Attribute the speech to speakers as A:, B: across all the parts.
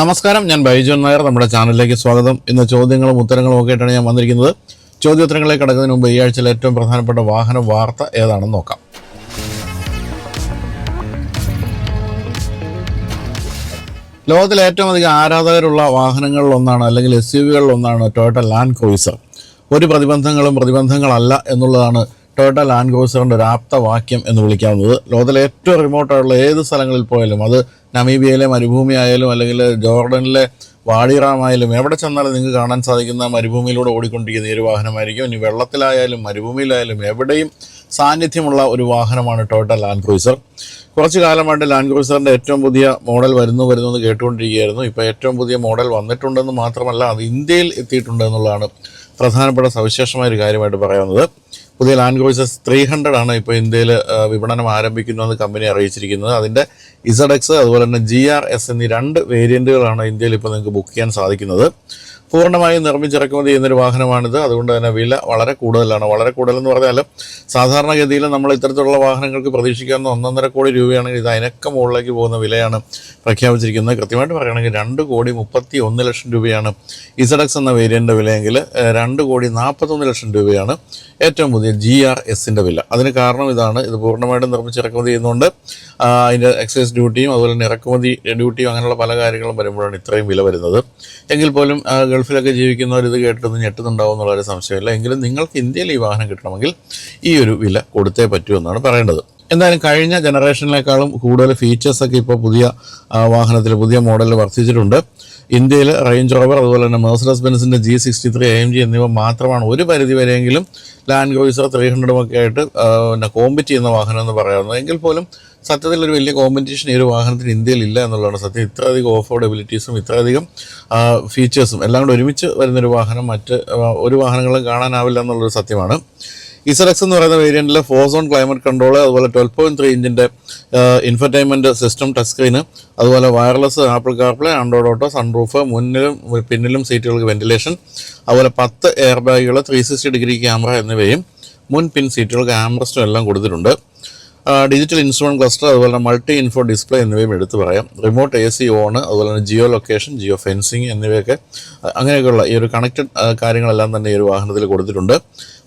A: നമസ്കാരം, ഞാൻ ബൈജോൻ നായർ. നമ്മുടെ ചാനലിലേക്ക് സ്വാഗതം. ഇന്ന് ചോദ്യങ്ങളും ഉത്തരങ്ങളും ഒക്കെ ആയിട്ടാണ് ഞാൻ വന്നിരിക്കുന്നത്. ചോദ്യോത്തരങ്ങളിലേക്ക് കടക്കുന്നതിന് മുമ്പ് ഈ ആഴ്ചയിലെ ഏറ്റവും പ്രധാനപ്പെട്ട വാഹന വാർത്ത ഏതാണെന്ന് നോക്കാം. ലോകത്തിലെ ഏറ്റവും അധികം ആരാധകരുള്ള വാഹനങ്ങളിലൊന്നാണ്, അല്ലെങ്കിൽ SUV-കളിലൊന്നാണ് ടൊയോട്ട ലാൻഡ് ക്രൂയിസർ. ഒരു പ്രതിബന്ധങ്ങളല്ല എന്നുള്ളതാണ് ടൊയോട്ട ലാൻഡ് ക്രൂയിസറിൻ്റെ ഒരു ആപ്തവാക്യം എന്ന് വിളിക്കാവുന്നത്. ലോകത്തിലെ ഏറ്റവും റിമോട്ടായിട്ടുള്ള ഏത് സ്ഥലങ്ങളിൽ പോയാലും, അത് നമീബിയയിലെ മരുഭൂമി ആയാലും അല്ലെങ്കിൽ ജോർഡനിലെ വാഡിറാമായാലും, എവിടെ ചെന്നാലും നിങ്ങൾക്ക് കാണാൻ സാധിക്കുന്ന മരുഭൂമിയിലൂടെ ഓടിക്കൊണ്ടിരിക്കുന്ന ഈ ഒരു വാഹനമായിരിക്കും. ഇനി വെള്ളത്തിലായാലും മരുഭൂമിയിലായാലും എവിടെയും സാന്നിധ്യമുള്ള ഒരു വാഹനമാണ് ടൊയോട്ട ലാൻഡ് ക്രൂയിസർ. കുറച്ച് കാലമായിട്ട് ലാൻഡ് ക്രൂയിസറിൻ്റെ ഏറ്റവും പുതിയ മോഡൽ വരുന്നു എന്ന് കേട്ടുകൊണ്ടിരിക്കുകയായിരുന്നു. ഇപ്പോൾ ഏറ്റവും പുതിയ മോഡൽ വന്നിട്ടുണ്ടെന്ന് മാത്രമല്ല, അത് ഇന്ത്യയിൽ എത്തിയിട്ടുണ്ട് എന്നുള്ളതാണ് പ്രധാനപ്പെട്ട സവിശേഷമായൊരു കാര്യമായിട്ട് പറയാവുന്നത്. പുതിയ ലാൻഡ് ക്രൂയിസർ 300 ആണ് ഇപ്പോൾ ഇന്ത്യയിൽ വിപണനം ആരംഭിക്കുന്നുവെന്ന് കമ്പനി അറിയിച്ചിരിക്കുന്നത്. അതിൻ്റെ ZX അതുപോലെ തന്നെ GRS എന്നീ 2 വേരിയൻറ്റുകളാണ് ഇന്ത്യയിൽ ഇപ്പോൾ നിങ്ങൾക്ക് ബുക്ക് ചെയ്യാൻ സാധിക്കുന്നത്. പൂർണ്ണമായും നിർമ്മിച്ചിറക്കുമതി ചെയ്യുന്നൊരു വാഹനമാണിത്. അതുകൊണ്ട് തന്നെ വില വളരെ കൂടുതലാണ്. വളരെ കൂടുതലെന്ന് പറഞ്ഞാൽ സാധാരണഗതിയിൽ നമ്മൾ ഇത്തരത്തിലുള്ള വാഹനങ്ങൾക്ക് പ്രതീക്ഷിക്കാവുന്ന 1.5 കോടി രൂപയാണെങ്കിൽ ഇത് അതിനൊക്കെ മുകളിലേക്ക് പോകുന്ന വിലയാണ് പ്രഖ്യാപിച്ചിരിക്കുന്നത്. കൃത്യമായിട്ട് പറയുകയാണെങ്കിൽ 2,31,00,000 രൂപയാണ് ZX എന്ന വേരിയൻ്റെ വിലയെങ്കിൽ 2,41,00,000 രൂപയാണ് ഏറ്റവും പുതിയ GRSൻ്റെ വില. അതിന് കാരണം ഇതാണ്, ഇത് പൂർണ്ണമായിട്ടും നിർമ്മിച്ചിറക്കുമതി ചെയ്യുന്നതുകൊണ്ട് അതിൻ്റെ എക്സൈസ് ഡ്യൂട്ടിയും അതുപോലെ തന്നെ ഇറക്കുമതി ഡ്യൂട്ടിയും അങ്ങനെയുള്ള പല കാര്യങ്ങളും വരുമ്പോഴാണ് ഇത്രയും വില വരുന്നത്. എങ്കിൽ പോലും ഗൾഫിലൊക്കെ ജീവിക്കുന്നവർ ഇത് കേട്ടത് ഞെട്ടുന്നുണ്ടാവും എന്നുള്ളൊരു സംശയമില്ല. എങ്കിലും നിങ്ങൾക്ക് ഇന്ത്യയിൽ ഈ വാഹനം കിട്ടണമെങ്കിൽ ഈ ഒരു വില കൊടുത്തേ പറ്റൂ എന്നാണ് പറയേണ്ടത്. എന്തായാലും കഴിഞ്ഞ ജനറേഷനിലേക്കാളും കൂടുതൽ ഫീച്ചേഴ്സൊക്കെ ഇപ്പോൾ പുതിയ വാഹനത്തിൽ പുതിയ മോഡലിൽ വർദ്ധിച്ചിട്ടുണ്ട്. ഇന്ത്യയിൽ റേഞ്ച് റോവർ അതുപോലെ തന്നെ മെഴ്സിഡസ് ബെൻസിൻ്റെ G63 AMG എന്നിവ മാത്രമാണ് ഒരു പരിധി വരെയെങ്കിലും ലാൻഡ് ക്രൂയിസർ 300 ഒക്കെ ആയിട്ട് കോമ്പറ്റ് ചെയ്യുന്ന വാഹനം എന്ന് പറയാവുന്നത്. എങ്കിൽ പോലും സത്യത്തിൽ ഒരു വലിയ കോമ്പറ്റീഷൻ ഈ ഒരു വാഹനത്തിന് ഇന്ത്യയിൽ ഇല്ല എന്നുള്ളതാണ് സത്യം. ഇത്രയധികം ഓഫോർഡബിലിറ്റീസും ഇത്രയധികം ഫീച്ചേഴ്സും എല്ലാം കൂടെ ഒരുമിച്ച് വരുന്നൊരു വാഹനം മറ്റ് ഒരു വാഹനങ്ങളും കാണാനാവില്ല എന്നുള്ളൊരു സത്യമാണ്. ZX എന്ന് പറയുന്ന വേരിയൻറ്റിൽ 4-zone ക്ലൈമറ്റ് കൺട്രോൾ, അതുപോലെ 12.3 ഇഞ്ചിൻ്റെ ഇൻഫർടൈൻമെൻറ്റ് സിസ്റ്റം, ടച്ച് സ്ക്രീന്, അതുപോലെ wireless apple CarPlay, Android auto, sunroof, മുന്നിലും പിന്നിലും സീറ്റുകൾക്ക് വെന്റിലേഷൻ, അതുപോലെ 10 എയർ ബാഗുകൾ, 360 ഡിഗ്രി ക്യാമറ എന്നിവയും മുൻ പിൻ സീറ്റുകൾക്ക് ആംറസ്റ്റും എല്ലാം കൊടുത്തിട്ടുണ്ട്. ഡിജിറ്റൽ ഇൻസ്ട്രുമെൻറ്റ് ക്ലസ്റ്റർ, അതുപോലെ തന്നെ മൾട്ടി ഇൻഫോ ഡിസ്പ്ലേ എന്നിവയും എടുത്തു പറയാം. റിമോട്ട് AC ഓൺ, അതുപോലെ തന്നെ ജിയോ ലൊക്കേഷൻ, ജിയോ ഫെൻസിങ് എന്നിവയൊക്കെ അങ്ങനെയൊക്കെയുള്ള ഈ ഒരു കണക്റ്റഡ് കാര്യങ്ങളെല്ലാം തന്നെ ഈ ഒരു വാഹനത്തിൽ കൊടുത്തിട്ടുണ്ട്.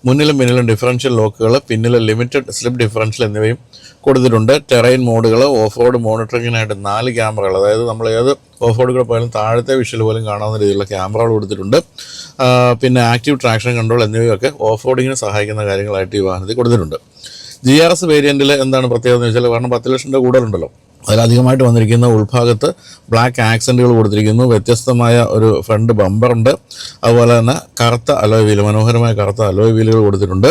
A: മുന്നിലും പിന്നിലും ഡിഫറൻഷ്യൽ ലോക്കുകൾ, പിന്നിൽ ലിമിറ്റഡ് സ്ലിപ്പ് ഡിഫറൻഷ്യൽ എന്നിവയും കൊടുത്തിട്ടുണ്ട്. ടെറൈൻ മോഡുകൾ, ഓഫ് റോഡ് മോണിറ്ററിങ്ങിനായിട്ട് 4 ക്യാമറകൾ, അതായത് നമ്മൾ ഏത് ഓഫ് റോഡ് കൂടെ പോയാലും താഴത്തെ വിഷ്വൽ പോലും കാണാവുന്ന രീതിയിലുള്ള ക്യാമറകൾ കൊടുത്തിട്ടുണ്ട്. പിന്നെ ആക്റ്റീവ് ട്രാക്ഷൻ കൺട്രോൾ എന്നിവയൊക്കെ ഓഫ് റോഡിങ്ങിന് സഹായിക്കുന്ന കാര്യങ്ങളായിട്ട് ഈ വാഹനത്തിൽ കൊടുത്തിട്ടുണ്ട്. GRS വേരിയൻറ്റിൽ എന്താണ് പ്രത്യേകത എന്ന് വെച്ചാൽ, കാരണം 10 ലക്ഷം രൂപ കൂടുതലുണ്ടല്ലോ, അതിലധികമായിട്ട് വന്നിരിക്കുന്ന ഉൾഭാഗത്ത് ബ്ലാക്ക് ആക്സൻറ്റുകൾ കൊടുത്തിരിക്കുന്നു. വ്യത്യസ്തമായ ഒരു ഫ്രണ്ട് ബമ്പറുണ്ട്. അതുപോലെ തന്നെ കറുത്ത അലോയ് വീല്, മനോഹരമായ കറുത്ത അലോയ് വീലുകൾ കൊടുത്തിട്ടുണ്ട്.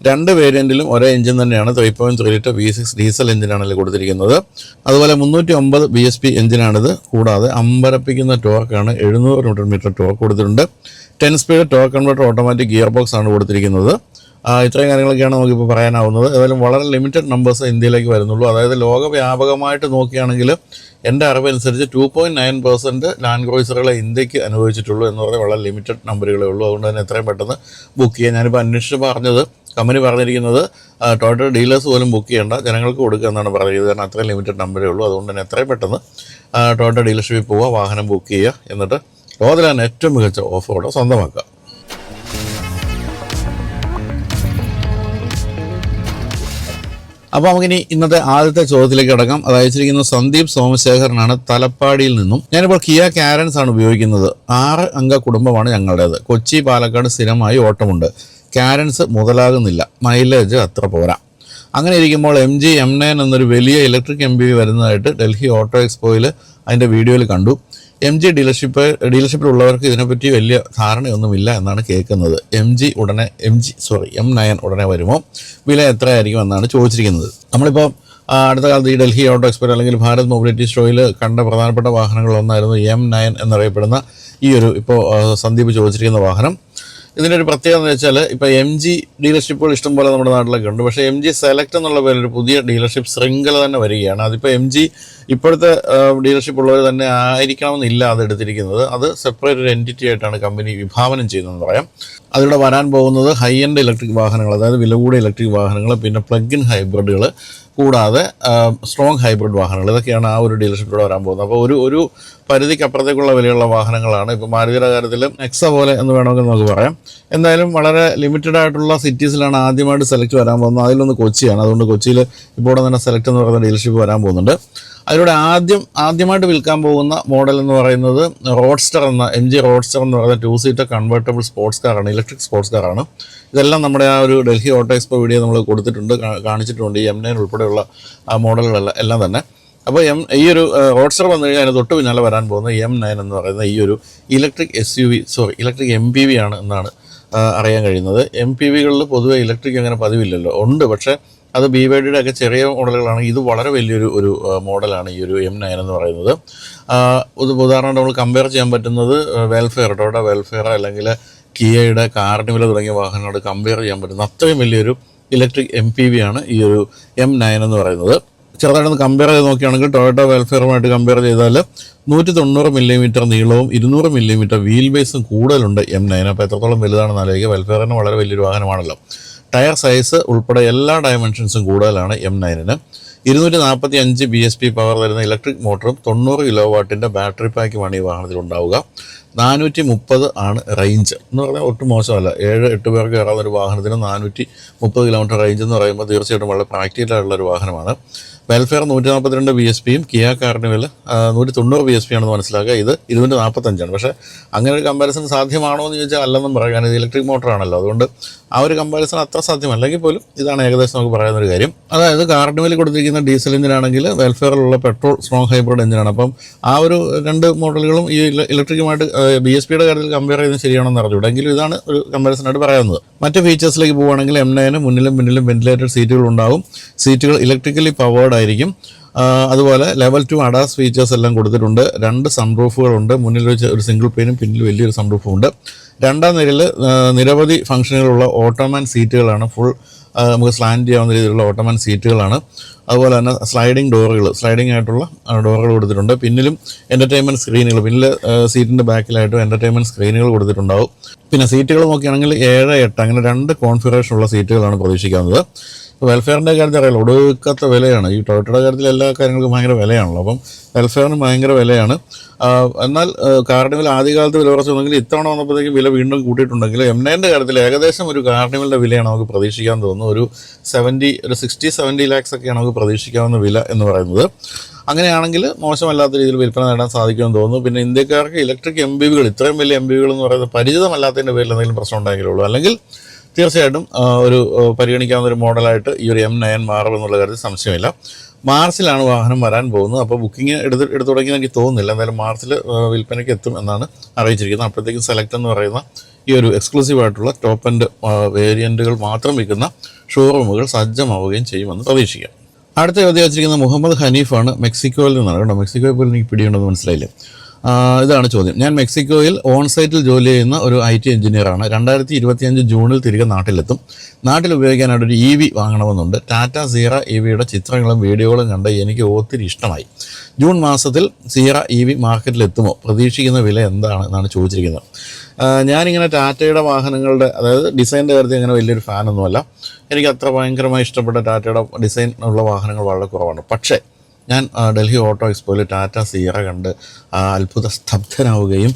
A: 2 വേരിയൻറ്റിലും ഒരേ എഞ്ചിൻ തന്നെയാണ്. 3.3 ലിറ്റർ V6 ഡീസൽ എഞ്ചിനാണ് കൊടുത്തിരിക്കുന്നത്. അതുപോലെ 350 bhp എഞ്ചിനാണിത്. കൂടാതെ അമ്പരപ്പിക്കുന്ന ടോർക്കാണ്, 700 Nm ടോർക്ക് കൊടുത്തിട്ടുണ്ട്. 10 speed torque converter automatic gear box ആണ് കൊടുത്തിരിക്കുന്നത്. ഇത്രയും കാര്യങ്ങളൊക്കെയാണ് നമുക്കിപ്പോൾ പറയാനാവുന്നത്. ഏതായാലും വളരെ ലിമിറ്റഡ് നമ്പേഴ്സ് ഇന്ത്യയിലേക്ക് വരുന്നുള്ളൂ. അതായത് ലോകവ്യാപകമായിട്ട് നോക്കുകയാണെങ്കിൽ എൻ്റെ അറിവനുസരിച്ച് 2.9% ലാൻഡ് ക്രൂയിസറുകളെ ഇന്ത്യക്ക് അനുഭവിച്ചിട്ടുള്ളൂ എന്ന് പറഞ്ഞാൽ വളരെ ലിമിറ്റഡ് നമ്പറുകളേ ഉള്ളൂ. അതുകൊണ്ട് തന്നെ എത്രയും പെട്ടെന്ന് ബുക്ക് ചെയ്യാൻ ഞാനിപ്പോൾ അന്വേഷിച്ച് പറഞ്ഞത്, കമ്പനി പറഞ്ഞിരിക്കുന്നത് ടൊയോട്ട ഡീലേഴ്സ് പോലും ബുക്ക് ചെയ്യേണ്ട, ജനങ്ങൾക്ക് കൊടുക്കുക എന്നാണ് പറഞ്ഞിരിക്കുന്നത്. കാരണം അത്രയും ലിമിറ്റഡ് നമ്പറേ ഉള്ളൂ. അതുകൊണ്ട് തന്നെ എത്രയും പെട്ടെന്ന് ടൊയോട്ട ഡീലർഷിപ്പിൽ പോവുക, വാഹനം ബുക്ക് ചെയ്യുക, എന്നിട്ട് ലോകത്തിലെ തന്നെ ഏറ്റവും മികച്ച ഓഫ് റോഡ് സ്വന്തമാക്കുക. അപ്പോൾ നമുക്കിനി ഇന്നത്തെ ആദ്യത്തെ ചോദ്യത്തിലേക്ക് കിടക്കാം. അത് അയച്ചിരിക്കുന്നത് സന്ദീപ് സോമശേഖരനാണ്, തലപ്പാടിയിൽ നിന്നും. ഞാനിപ്പോൾ കിയ കാരൻസ് ആണ് ഉപയോഗിക്കുന്നത്. 6 അംഗ കുടുംബമാണ് ഞങ്ങളുടേത്. കൊച്ചി പാലക്കാട് സ്ഥിരമായി ഓട്ടമുണ്ട്. കാരൻസ് മുതലാകുന്നില്ല, മൈലേജ് അത്ര പോരാ. അങ്ങനെ ഇരിക്കുമ്പോൾ MG M9 എന്നൊരു വലിയ ഇലക്ട്രിക് MPV വരുന്നതായിട്ട് ഡൽഹി ഓട്ടോ എക്സ്പോയിൽ അതിൻ്റെ വീഡിയോയിൽ കണ്ടു. MG ഡീലർഷിപ്പിലുള്ളവർക്ക് ഇതിനെപ്പറ്റി വലിയ ധാരണയൊന്നുമില്ല എന്നാണ് കേൾക്കുന്നത്. M9 ഉടനെ വരുമോ? വില എത്രയായിരിക്കും എന്നാണ് ചോദിച്ചിരിക്കുന്നത്. നമ്മളിപ്പോൾ അടുത്ത കാലത്ത് ഈ ഡൽഹി ഓട്ടോ എക്സ്പോ അല്ലെങ്കിൽ ഭാരത് മൊബിലിറ്റി ഷോയിൽ കണ്ട പ്രധാനപ്പെട്ട വാഹനങ്ങളൊന്നായിരുന്നു M9 എന്നറിയപ്പെടുന്ന ഈ ഒരു ഇപ്പോൾ സന്ദീപ് ചോദിച്ചിരിക്കുന്ന വാഹനം. ഇതിൻ്റെ ഒരു പ്രത്യേകത എന്ന് വെച്ചാൽ, ഇപ്പോൾ MG ഡീലർഷിപ്പുകൾ ഇഷ്ടംപോലെ നമ്മുടെ നാട്ടിലൊക്കെ ഉണ്ട്. പക്ഷേ MG സെലക്ട് എന്നുള്ള പേരിൽ ഒരു പുതിയ ഡീലർഷിപ്പ് ശൃംഖല തന്നെ വരികയാണ്. അതിപ്പോൾ MG ഇപ്പോഴത്തെ ഡീലർഷിപ്പ് ഉള്ളവർ തന്നെ ആയിരിക്കണമെന്നില്ല അത് എടുത്തിരിക്കുന്നത്. അത് സെപ്പറേറ്റ് ഒരു എൻറ്റിറ്റി ആയിട്ടാണ് കമ്പനി വിഭാവനം ചെയ്യുന്നതെന്ന് പറയാം. അതിലൂടെ വരാൻ പോകുന്നത് ഹൈ എൻഡ് ഇലക്ട്രിക് വാഹനങ്ങൾ, അതായത് വില കൂടിയ ഇലക്ട്രിക് വാഹനങ്ങൾ, പിന്നെ പ്ലഗ് ഇൻ ഹൈബ്രിഡുകൾ, കൂടാതെ സ്ട്രോങ് ഹൈബ്രിഡ് വാഹനങ്ങൾ, ഇതൊക്കെയാണ് ആ ഒരു ഡീലർഷിപ്പിലൂടെ വരാൻ പോകുന്നത്. അപ്പോൾ ഒരു പരിധിക്ക് അപ്പുറത്തേക്കുള്ള വിലയുള്ള വാഹനങ്ങളാണ്. ഇപ്പോൾ മാരുതിയുടെ കാര്യത്തിൽ എക്സ പോലെ എന്ന് വേണമെങ്കിൽ നമുക്ക് പറയാം. എന്തായാലും വളരെ ലിമിറ്റഡ് ആയിട്ടുള്ള സിറ്റീസിലാണ് ആദ്യമായിട്ട് സെലക്ട് വരാൻ പോകുന്നത്. അതിലൊന്ന് കൊച്ചിയാണ്. അതുകൊണ്ട് കൊച്ചിയിൽ ഇപ്പോൾ തന്നെ സെലക്ട് എന്ന് പറയുന്ന ഡീലർഷിപ്പ് വരാൻ പോകുന്നുണ്ട്. അതിലൂടെ ആദ്യമായിട്ട് വിൽക്കാൻ പോകുന്ന മോഡൽ എന്ന് പറയുന്നത് റോഡ്സ്റ്റർ എന്ന MG റോഡ്സ്റ്റർ എന്ന് പറയുന്ന 2 സീറ്റർ കൺവേർട്ടബിൾ സ്പോർട്സ് കാറാണ്, ഇലക്ട്രിക് സ്പോർട്സ് കാറാണ്. ഇതെല്ലാം നമ്മുടെ ആ ഒരു ഡൽഹി ഓട്ടോ എക്സ്പോ വീഡിയോ നമ്മൾ കൊടുത്തിട്ടുണ്ട്, കാണിച്ചിട്ടുണ്ട്. ഈ M9 ഉൾപ്പെടെയുള്ള ആ മോഡലുകളെല്ലാം എല്ലാം തന്നെ. അപ്പോൾ ഈ ഒരു റോഡ്സ്റ്റർ വന്നു കഴിഞ്ഞാൽ അതിന് തൊട്ട് പിന്നാലെ വരാൻ പോകുന്ന M9 എന്ന് പറയുന്ന ഈ ഒരു ഇലക്ട്രിക് ഇലക്ട്രിക് MPV ആണ് എന്നാണ് അറിയാൻ കഴിയുന്നത്. MPVകളിൽ പൊതുവെ ഇലക്ട്രിക് അങ്ങനെ പതിവില്ലല്ലോ, ഉണ്ട്, പക്ഷേ അത് BYDയുടെ ഒക്കെ ചെറിയ മോഡലുകളാണ്. ഇത് വളരെ വലിയൊരു മോഡലാണ് ഈ ഒരു M9 എന്ന് പറയുന്നത്. ഉദാഹരണം നമ്മൾ കമ്പയർ ചെയ്യാൻ പറ്റുന്നത് ടൊയോട്ട വെൽഫെയർ അല്ലെങ്കിൽ കിയയുടെ കാർണിവൽ തുടങ്ങിയ വാഹനങ്ങളോട് കമ്പയർ ചെയ്യാൻ പറ്റുന്ന അത്രയും വലിയൊരു ഇലക്ട്രിക് MPV ആണ് ഈ ഒരു M9 എന്ന് പറയുന്നത്. ചെറുതായിട്ടൊന്ന് കമ്പയർ ചെയ്ത് നോക്കുകയാണെങ്കിൽ ടൊയോട്ട വെൽഫെയറുമായിട്ട് കമ്പയർ ചെയ്താൽ 190 മില്ലിമീറ്റർ നീളവും 200 മില്ലിമീറ്റർ വീൽ ബേസും കൂടുതലുണ്ട് M9. അപ്പോൾ എത്രത്തോളം വലുതാണെന്ന് ആലോചിക്കുക. വെൽഫെയറിന് വളരെ വലിയൊരു വാഹനമാണല്ലോ. ടയർ സൈസ് ഉൾപ്പെടെ എല്ലാ ഡയമെൻഷൻസും കൂടുതലാണ് M9-ന്. 245 BHP പവർ തരുന്ന ഇലക്ട്രിക് മോട്ടറും 90 കിലോ വാട്ടിൻ്റെ ബാറ്ററി പാക്കുമാണ് ഈ വാഹനത്തിൽ ഉണ്ടാവുക. 430 ആണ് റേഞ്ച് എന്ന് പറഞ്ഞാൽ ഒട്ടും മോശമല്ല. 7-8 പേർക്ക് കയറാവുന്ന ഒരു വാഹനത്തിന് 430 കിലോമീറ്റർ റേഞ്ച് എന്ന് പറയുമ്പോൾ തീർച്ചയായിട്ടും വളരെ പ്രാക്ടിക്കലായിട്ടുള്ള ഒരു വാഹനമാണ്. വെൽഫെയർ 142 BHPയും കിയ കാർണിവൽ 190 BHP ആണെന്ന് മനസ്സിലാക്കുക. ഇത് 245 പക്ഷേ അങ്ങനെ ഒരു കമ്പാരിസൺ സാധ്യമാണോ എന്ന് ചോദിച്ചാൽ അല്ലെന്നും പറയാം. കാരണം ഇത് ഇലക്ട്രിക് മോട്ടറാണല്ലോ, അതുകൊണ്ട് ആ ഒരു കമ്പാരിസൺ അത്ര സാധ്യമല്ലെങ്കിൽ പോലും ഇതാണ് ഏകദേശം നമുക്ക് പറയുന്നൊരു കാര്യം. അതായത് കാർണിവലിൽ കൊടുത്തിരിക്കുന്ന ഡീസൽ എഞ്ചിനാണെങ്കിൽ വെൽഫെയറിലുള്ള പെട്രോൾ സ്ട്രോങ് ഹൈബ്രിഡ് എഞ്ചിനാണ്. അപ്പം ആ ഒരു രണ്ട് മോഡലുകളും ഈ ഇലക്ട്രിക്കുമായിട്ട് BHPയുടെ കാര്യത്തിൽ കമ്പയർ ചെയ്യുന്നത് ശരിയാണെന്ന് അറിഞ്ഞൂടെ, എങ്കിലും ഇതാണ് ഒരു കമ്പാരിസണായിട്ട് പറയാവുന്നത്. മറ്റ് ഫീച്ചേഴ്സിലേക്ക് പോവുകയാണെങ്കിൽ M9 മുന്നിലും പിന്നിലും വെന്റിലേറ്റഡ് സീറ്റുകൾ ഉണ്ടാവും. സീറ്റുകൾ ഇലക്ട്രിക്കലി പവേർഡ് ആയിരിക്കും. അതുപോലെ ലെവൽ 2 ADAS ഫീച്ചേഴ്സ് എല്ലാം കൊടുത്തിട്ടുണ്ട്. 2 സൺറൂഫുകളുണ്ട്. മുന്നിൽ ഒരു സിംഗിൾ പെയിനും പിന്നിൽ വലിയൊരു സൺറൂഫും ഉണ്ട്. രണ്ടാം നിരയിൽ നിരവധി ഫംഗ്ഷനുകളുള്ള ഓട്ടോമാൻ സീറ്റുകളാണ്. ഫുൾ നമുക്ക് സ്ലാൻഡ് ചെയ്യാവുന്ന രീതിയിലുള്ള ഓട്ടോമാൻ സീറ്റുകളാണ്. അതുപോലെ തന്നെ സ്ലൈഡിംഗ് ആയിട്ടുള്ള ഡോറുകൾ കൊടുത്തിട്ടുണ്ട്. പിന്നിലും എൻ്റർടൈൻമെൻറ്റ് സ്ക്രീനുകൾ, പിന്നിൽ സീറ്റിൻ്റെ ബാക്കിലായിട്ടും എൻ്റർടൈൻമെൻറ്റ് സ്ക്രീനുകൾ കൊടുത്തിട്ടുണ്ടാവും. പിന്നെ സീറ്റുകൾ നോക്കുകയാണെങ്കിൽ 7-8 അങ്ങനെ 2 കോൺഫിഗറേഷനുള്ള സീറ്റുകളാണ് പ്രതീക്ഷിക്കാവുന്നത്. വെൽഫെയറിൻ്റെ കാര്യത്തിൽ അറിയാലോ, ഒടുക്കത്തെ വിലയാണ്. ഈ ടൊയോട്ടയുടെ കാര്യത്തിൽ എല്ലാ കാര്യങ്ങൾക്കും ഭയങ്കര വിലയാണല്ലോ. അപ്പം വെൽഫെയറിന് ഭയങ്കര വിലയാണ്. എന്നാൽ കാർണിവൽ ആദ്യകാലത്ത് വില കുറച്ച് വന്നെങ്കിൽ ഇത്തവണ വന്നപ്പോഴത്തേക്കും വില വീണ്ടും കൂട്ടിയിട്ടുണ്ടെങ്കിൽ M9ൻ്റെ കാര്യത്തിൽ ഏകദേശം ഒരു കാർണിവലിൻ്റെ വിലയാണ് നമുക്ക് പ്രതീക്ഷിക്കാൻ തോന്നുന്നു. ഒരു 60-70 ലാക്സ് ഒക്കെയാണ് നമുക്ക് പ്രതീക്ഷിക്കാവുന്ന വില എന്ന് പറയുന്നത്. അങ്ങനെയാണെങ്കിൽ മോശമല്ലാത്ത രീതിയിൽ വിൽപ്പന നേടാൻ സാധിക്കുമെന്ന് തോന്നുന്നു. പിന്നെ ഇന്ത്യക്കാർക്ക് ഇലക്ട്രിക് MPVകൾ, ഇത്രയും വലിയ MPVകൾ എന്ന് പറയുന്നത് പരിചിതമല്ലാത്തതിൻ്റെ പേരിൽ എന്തെങ്കിലും പ്രശ്നം ഉണ്ടായെങ്കിലുള്ളൂ. അല്ലെങ്കിൽ തീർച്ചയായിട്ടും ഒരു പരിഗണിക്കാവുന്ന ഒരു മോഡലായിട്ട് ഈ ഒരു M9 മാറും എന്നുള്ള കാര്യത്തിൽ സംശയമില്ല. മാർച്ചിലാണ് വാഹനം വരാൻ പോകുന്നത്. അപ്പോൾ ബുക്കിംഗ് എടുത്തു തുടങ്ങിയെന്ന് എനിക്ക് തോന്നുന്നില്ല. എന്തായാലും മാർച്ചിൽ വിൽപ്പനയ്ക്ക് എത്തും എന്നാണ് അറിയിച്ചിരിക്കുന്നത്. അപ്പോഴത്തേക്കും സെലക്ട് എന്ന് പറയുന്ന ഈ ഒരു എക്സ്ക്ലൂസീവ് ആയിട്ടുള്ള ടോപ്പ് എൻഡ് വേരിയൻറ്റുകൾ മാത്രം വിൽക്കുന്ന ഷോറൂമുകൾ സജ്ജമാവുകയും ചെയ്യുമെന്ന് പ്രതീക്ഷിക്കാം. അടുത്ത ചോദ്യം വെച്ചിരിക്കുന്നത് മുഹമ്മദ് ഹനീഫാണ്, മെക്സിക്കോയിൽ നിന്നാണ്. കേട്ടോ, മെക്സിക്കോയിൽ പോലും എനിക്ക് പിടിയുണ്ടെന്ന് മനസ്സിലായില്ലേ. ഇതാണ് ചോദ്യം. ഞാൻ മെക്സിക്കോയിൽ ഓൺസൈറ്റിൽ ജോലി ചെയ്യുന്ന ഒരു IT എഞ്ചിനീയറാണ്. 2025 ജൂണിൽ തിരികെ നാട്ടിലെത്തും. നാട്ടിൽ ഉപയോഗിക്കാനായിട്ട് ഒരു EV വാങ്ങണമെന്നുണ്ട്. ടാറ്റ സീറ EVയുടെ ചിത്രങ്ങളും വീഡിയോകളും കണ്ട് എനിക്ക് ഒത്തിരി ഇഷ്ടമായി. ജൂൺ മാസത്തിൽ സീറ EV മാർക്കറ്റിലെത്തുമോ? പ്രതീക്ഷിക്കുന്ന വില എന്താണ് എന്നാണ് ചോദിച്ചിരിക്കുന്നത്. ഞാനിങ്ങനെ ടാറ്റയുടെ വാഹനങ്ങളുടെ, അതായത് ഡിസൈൻ്റെ കാര്യത്തിൽ അങ്ങനെ വലിയൊരു ഫാനൊന്നുമല്ല. എനിക്ക് അത്ര ഭയങ്കരമായി ഇഷ്ടപ്പെട്ട ടാറ്റയുടെ ഡിസൈൻ ഉള്ള വാഹനങ്ങൾ വളരെ കുറവാണ്. പക്ഷേ ഞാൻ ഡൽഹി ഓട്ടോ എക്സ്പോയിൽ ടാറ്റ സീറ കണ്ട് അത്ഭുത സ്തബ്ധനാവുകയും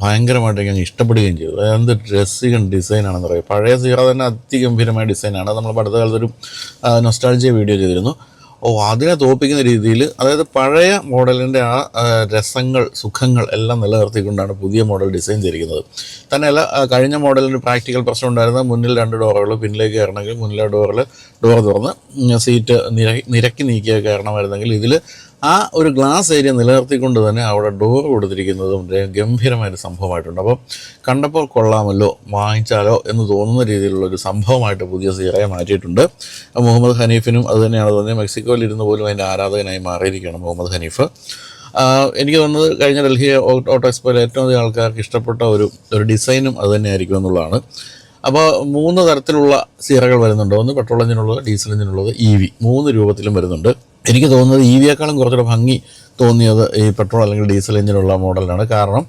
A: ഭയങ്കരമായിട്ട് ഞാൻ ഇഷ്ടപ്പെടുകയും ചെയ്തു. എന്ത് ഡ്രസ്സിങ് ഡിസൈനാണെന്ന് പറയും. പഴയ സീറ തന്നെ അതിഗംഭീരമായ ഡിസൈനാണ്. നമ്മൾ അടുത്ത കാലത്തൊരു നൊസ്റ്റാൾജിയ വീഡിയോ ചെയ്തിരുന്നു. അതിനെ തോൽപ്പിക്കുന്ന രീതിയിൽ, അതായത് പഴയ മോഡലിൻ്റെ ആ രസങ്ങൾ, സുഖങ്ങൾ എല്ലാം നിലനിർത്തിക്കൊണ്ടാണ് പുതിയ മോഡൽ ഡിസൈൻ ചെയ്തിരിക്കുന്നത്. തന്നെയല്ല, കഴിഞ്ഞ മോഡലിന് പ്രാക്ടിക്കൽ പ്രശ്നം ഉണ്ടായിരുന്നത് മുന്നിൽ 2 ഡോറുകൾ, പിന്നിലേക്ക് കയറണമെങ്കിൽ മുന്നിലെ ഡോർ തുറന്ന് സീറ്റ് നിരക്കി നീക്കിയ കയറണമായിരുന്നെങ്കിൽ ഇതിൽ ആ ഒരു ഗ്ലാസ് ഏരിയ നിലനിർത്തിക്കൊണ്ട് തന്നെ അവിടെ ഡോർ കൊടുത്തിരിക്കുന്നതും ഗംഭീരമായൊരു സംഭവമായിട്ടുണ്ട്. അപ്പോൾ കണ്ടപ്പോൾ കൊള്ളാമല്ലോ, വാങ്ങിച്ചാലോ എന്ന് തോന്നുന്ന രീതിയിലുള്ളൊരു സംഭവമായിട്ട് പുതിയ സീറയെ മാറ്റിയിട്ടുണ്ട്. മുഹമ്മദ് ഹനീഫിനും അത് തന്നെയാണ് തോന്നിയത്. മെക്സിക്കോയിൽ ഇരുന്ന് പോലും അതിൻ്റെ ആരാധകനായി മാറിയിരിക്കുകയാണ് മുഹമ്മദ് ഹനീഫ്. എനിക്ക് തോന്നുന്നത് കഴിഞ്ഞ ഡൽഹി ഓട്ടോ എക്സ്പോയിൽ ഏറ്റവും അധികം ആൾക്കാർക്ക് ഇഷ്ടപ്പെട്ട ഒരു ഡിസൈനും അത് തന്നെയായിരിക്കും എന്നുള്ളതാണ്. അപ്പോൾ 3 തരത്തിലുള്ള സീറകൾ വരുന്നുണ്ട്. ഒന്ന് പെട്രോൾ എഞ്ചിനുള്ളത്, ഡീസൽ എഞ്ചിനുള്ളത്, EV 3 രൂപത്തിലും വരുന്നുണ്ട്. എനിക്ക് തോന്നുന്നത് ഇ വിയേക്കാളും കുറച്ചുകൂടെ ഭംഗി തോന്നിയത് ഈ പെട്രോൾ അല്ലെങ്കിൽ ഡീസൽ എഞ്ചിനുള്ള മോഡലാണ്. കാരണം